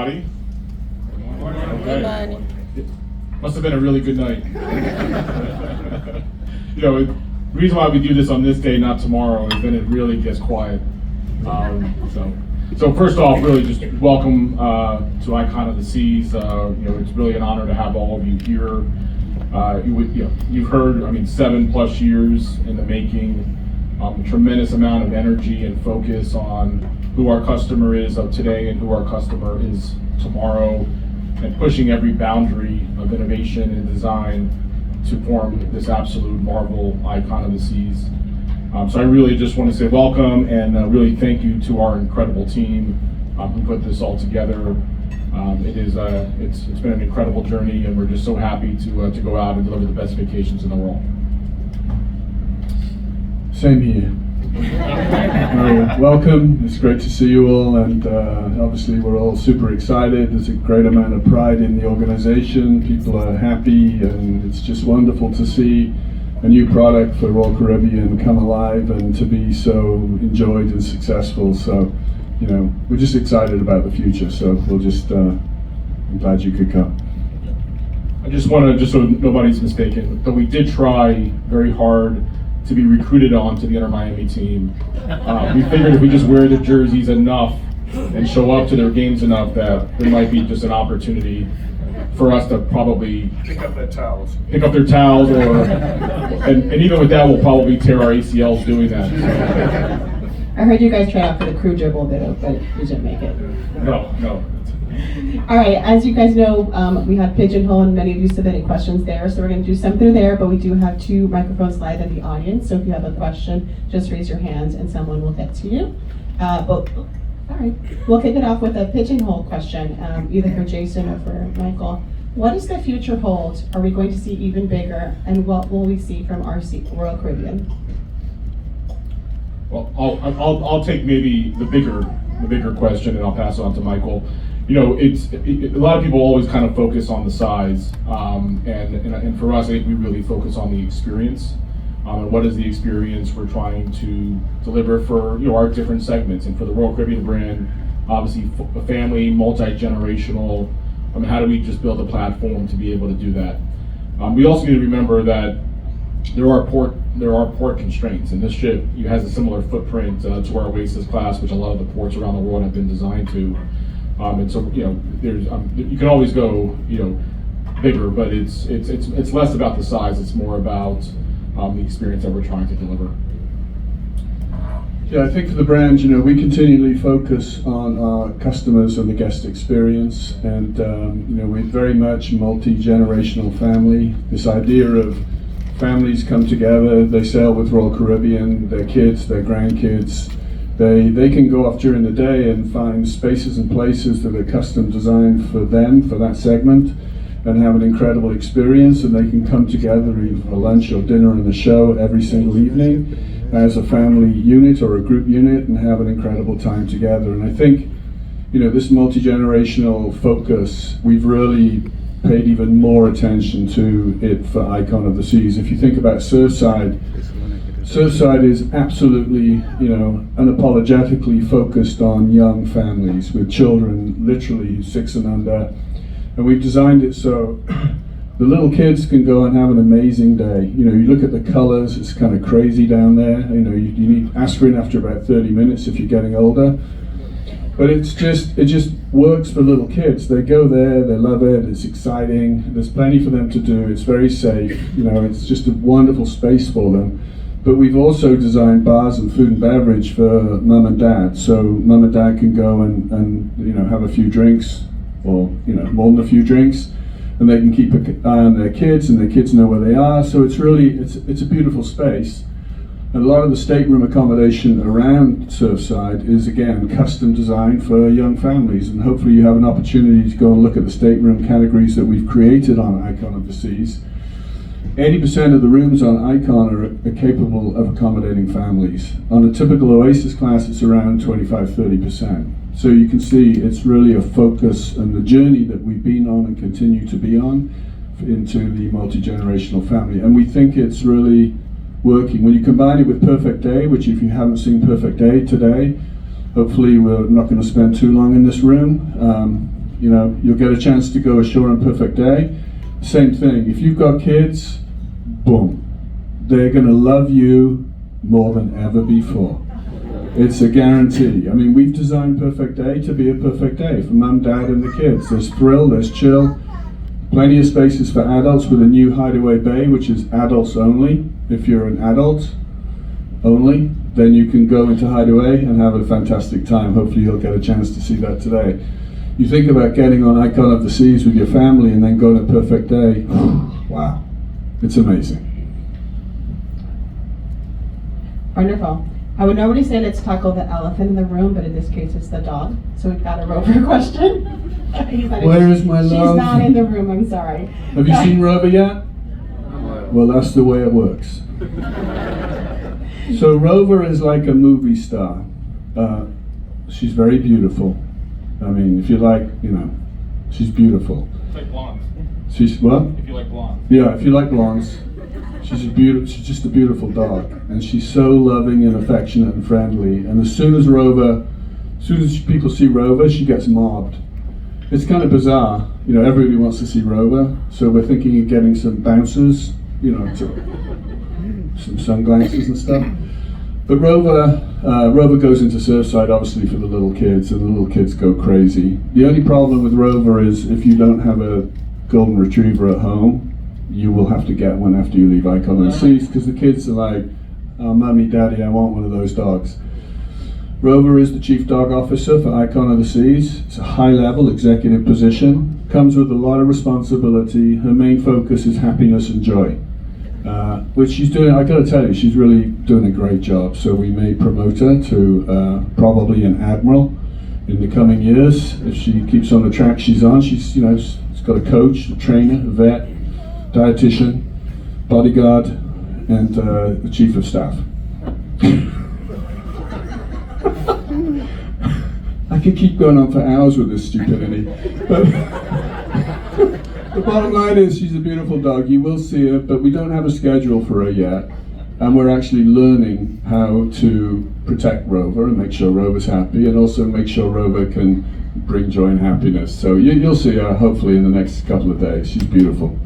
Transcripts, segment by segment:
everybody. Good morning. Must have been a really good night. The reason why we do this on this day, not tomorrow, is then it really gets quiet. So first off, really just welcome to Icon of the Seas. It's really an honor to have all of you here. You've heard, 7+ years in the making. A tremendous amount of energy and focus on who our customer is of today and who our customer is tomorrow, and pushing every boundary of innovation and design to form this absolute marvel Icon of the Seas. So I really just want to say welcome and really thank you to our incredible team who put this all together. It's been an incredible journey, and we're just so happy to go out and deliver the best vacations in the world. Same here. Welcome. It's great to see you all, and obviously we're all super excited. There's a great amount of pride in the organization. People are happy, and it's just wonderful to see a new product for Royal Caribbean come alive and to be so enjoyed and successful. So, we're just excited about the future. So I'm glad you could come. I just want to, just so nobody's mistaken, that we did try very hard to be recruited onto the Inter Miami team. We figured if we just wear the jerseys enough and show up to their games enough, that there might be just an opportunity for us to probably Pick up their towels, and even with that, we'll probably tear our ACLs doing that. I heard you guys tried out for the crew dribble bit, but you didn't make it. No. All right, as you guys know, we have Pigeonhole, and many of you submitted questions there, so we're going to do some through there, but we do have 2 microphones live in the audience, so if you have a question, just raise your hands and someone will get to you. All right, we'll kick it off with a Pigeonhole question, either for Jason or for Michael. What does the future hold? Are we going to see even bigger, and what will we see from RC Royal Caribbean? Well, I'll take maybe the bigger question, and I'll pass it on to Michael. A lot of people always kind of focus on the size, and for us, I think we really focus on the experience. And what is the experience we're trying to deliver for our different segments, and for the Royal Caribbean brand, obviously a family, multi-generational. How do we just build a platform to be able to do that? We also need to remember that there are port constraints, and this ship has a similar footprint to our Oasis class, which a lot of the ports around the world have been designed to. And so there's you can always go bigger, but it's less about the size. It's more about the experience that we're trying to deliver. Yeah, I think for the brand, we continually focus on our customers and the guest experience, and we're very much multi-generational family. This idea of families come together, they sail with Royal Caribbean, their kids, their grandkids. They can go off during the day and find spaces and places that are custom designed for them, for that segment, and have an incredible experience, and they can come together either for lunch or dinner and a show every single evening as a family unit or a group unit and have an incredible time together. And I think, this multi-generational focus, we've really paid even more attention to it for Icon of the Seas. If you think about Surfside is absolutely, unapologetically focused on young families with children, literally 6 and under. And we've designed it so the little kids can go and have an amazing day. You look at the colors, it's kind of crazy down there. You need aspirin after about 30 minutes if you're getting older. But it just works for little kids. They go there, they love it, it's exciting, there's plenty for them to do, it's very safe, it's just a wonderful space for them. But we've also designed bars and food and beverage for mum and dad. So mum and dad can go and have a few drinks, or more than a few drinks, and they can keep an eye on their kids, and their kids know where they are. So it's a beautiful space. And a lot of the stateroom accommodation around Surfside is again custom designed for young families, and hopefully you have an opportunity to go and look at the stateroom categories that we've created on Icon of the Seas. 80% of the rooms on Icon are capable of accommodating families. On a typical Oasis class, it's around 25-30%. So you can see it's really a focus and the journey that we've been on and continue to be on into the multi-generational family. And we think it's really working. When you combine it with Perfect Day, which if you haven't seen Perfect Day today, hopefully we're not going to spend too long in this room. You know, you'll get a chance to go ashore on Perfect Day. Same thing. If you've got kids, boom, they're going to love you more than ever before. It's a guarantee. I mean, we've designed Perfect Day to be a perfect day for mum, dad, and the kids. There's thrill, there's chill, plenty of spaces for adults with a new hideaway bay, which is adults only. If you're an adult only, then you can go into hideaway and have a fantastic time. Hopefully you'll get a chance to see that today. You think about getting on Icon of the Seas with your family and then going to Perfect Day. Wow, it's amazing. Wonderful. I would normally say let's tackle the elephant in the room, but in this case it's the dog. So we've got a Rover question. Where is my love? She's not in the room, I'm sorry. Have you seen Rover yet? Well, that's the way it works. So Rover is like a movie star. She's very beautiful. I mean, if you like, you know, she's beautiful. It's like blondes. She's what? If you like blondes. Yeah, if you like blondes. She's just a beautiful dog, and she's so loving and affectionate and friendly. And as soon as people see Rover, she gets mobbed. It's kind of bizarre, you know. Everybody wants to see Rover, so we're thinking of getting some bouncers, you know, some sunglasses and stuff. But Rover goes into Surfside obviously for the little kids, and the little kids go crazy. The only problem with Rover is if you don't have a golden retriever at home, you will have to get one after you leave Icon of the Seas, because the kids are like, oh, Mummy, Daddy, I want one of those dogs. Rover is the Chief Dog Officer for Icon of the Seas. It's a high-level executive position, comes with a lot of responsibility. Her main focus is happiness and joy, which she's doing. I got to tell you, she's really doing a great job. So we may promote her to probably an admiral in the coming years if she keeps on the track she's on. She's, you know, she's got a coach, a trainer, a vet, dietitian, bodyguard, and the chief of staff. I could keep going on for hours with this stupidity, but the bottom line is she's a beautiful dog. You will see her, but we don't have a schedule for her yet, and we're actually learning how to protect Rover and make sure Rover's happy, and also make sure Rover can bring joy and happiness. So you'll see her hopefully in the next couple of days. She's beautiful.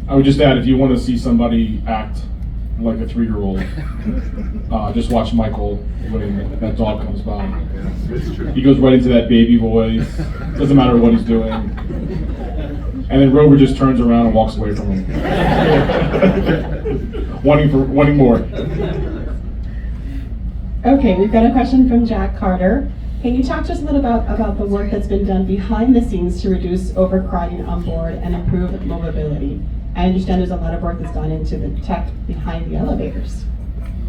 I would just add, if you want to see somebody act like a 3-year-old, just watch Michael when that dog comes by. He goes right into that baby voice, doesn't matter what he's doing. And then Rover just turns around and walks away from him. wanting more. Okay, we've got a question from Jack Carter. Can you talk to us a little about the work that's been done behind the scenes to reduce overcrowding on board and improve mobility? I understand there's a lot of work that's gone into the tech behind the elevators.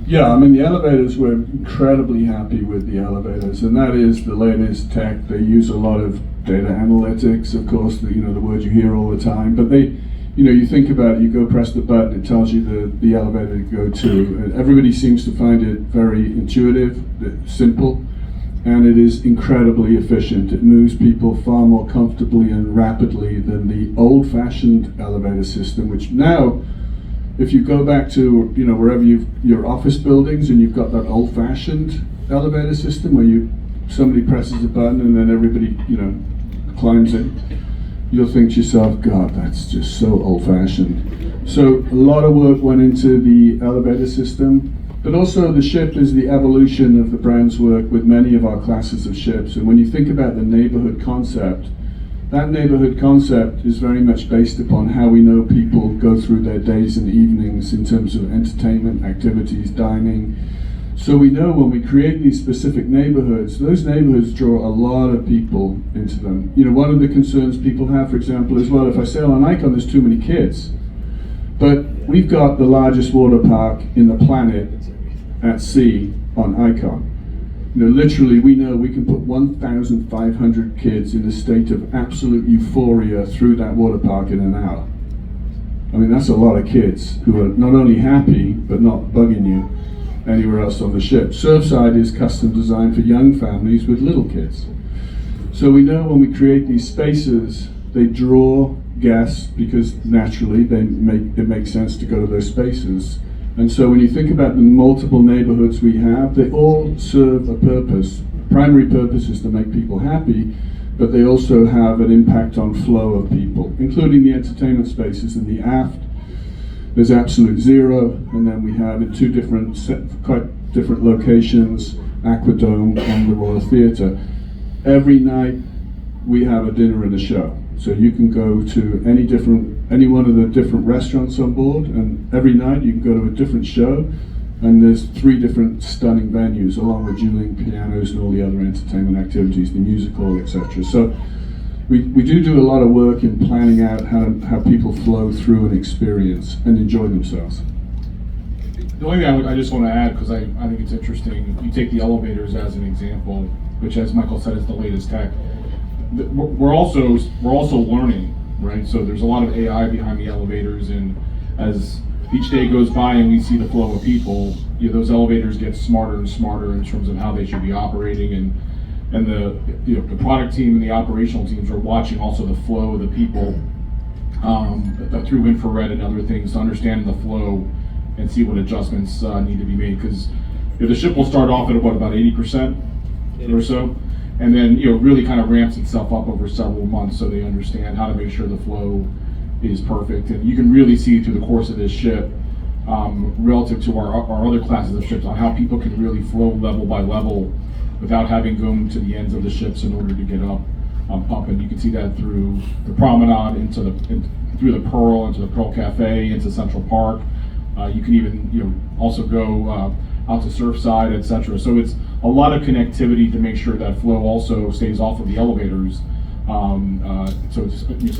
Yeah, I mean, the elevators, we're incredibly happy with the elevators, and that is the latest tech. They use a lot of data analytics, of course, the word you hear all the time, but they, you think about it, you go press the button, it tells you the elevator to go to, and everybody seems to find it very intuitive, simple, and it is incredibly efficient. It moves people far more comfortably and rapidly than the old-fashioned elevator system, which now, if you go back to wherever your office buildings and you've got that old-fashioned elevator system where somebody presses a button and then everybody climbs in, you'll think to yourself, God, that's just so old-fashioned. So a lot of work went into the elevator system. But also the ship is the evolution of the brand's work with many of our classes of ships. And when you think about the neighborhood concept, that neighborhood concept is very much based upon how we know people go through their days and evenings in terms of entertainment, activities, dining. So we know when we create these specific neighborhoods, those neighborhoods draw a lot of people into them. One of the concerns people have, for example, is, well, if I sail on Icon, there's too many kids. But we've got the largest water park in the planet at sea on Icon. Literally, we know we can put 1,500 kids in a state of absolute euphoria through that water park in an hour. I mean, that's a lot of kids who are not only happy, but not bugging you anywhere else on the ship. Surfside is custom designed for young families with little kids. So we know when we create these spaces, they draw guests because naturally it makes sense to go to those spaces. And so when you think about the multiple neighborhoods we have, they all serve a purpose. Primary purpose is to make people happy, but they also have an impact on flow of people, including the entertainment spaces in the aft. There's Absolute Zero, and then we have in two different, quite different locations, Aquadome and the Royal Theatre. Every night we have a dinner and a show. So you can go to any one of the different restaurants on board, and every night you can go to a different show. And there's 3 different stunning venues, along with dueling pianos and all the other entertainment activities, the music hall, etc. So we do a lot of work in planning out how people flow through an experience and enjoy themselves. The only thing I just want to add, because I think it's interesting, you take the elevators as an example, which, as Michael said, is the latest tech. We're also learning, right? So there's a lot of AI behind the elevators, and as each day goes by and we see the flow of people, those elevators get smarter and smarter in terms of how they should be operating, and the product team and the operational teams are watching also the flow of the people through infrared and other things to understand the flow and see what adjustments need to be made. Because the ship will start off at about 80% or so, and then really kind of ramps itself up over several months, so they understand how to make sure the flow is perfect. And you can really see through the course of this ship, relative to our other classes of ships, on how people can really flow level by level without having gone to the ends of the ships in order to get up. And you can see that through the promenade through the Pearl, into the Pearl Cafe, into Central Park. You can even also go out to Surfside, etc. So it's a lot of connectivity to make sure that flow also stays off of the elevators. So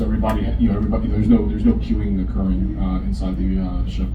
everybody, there's no queuing occurring inside the ship.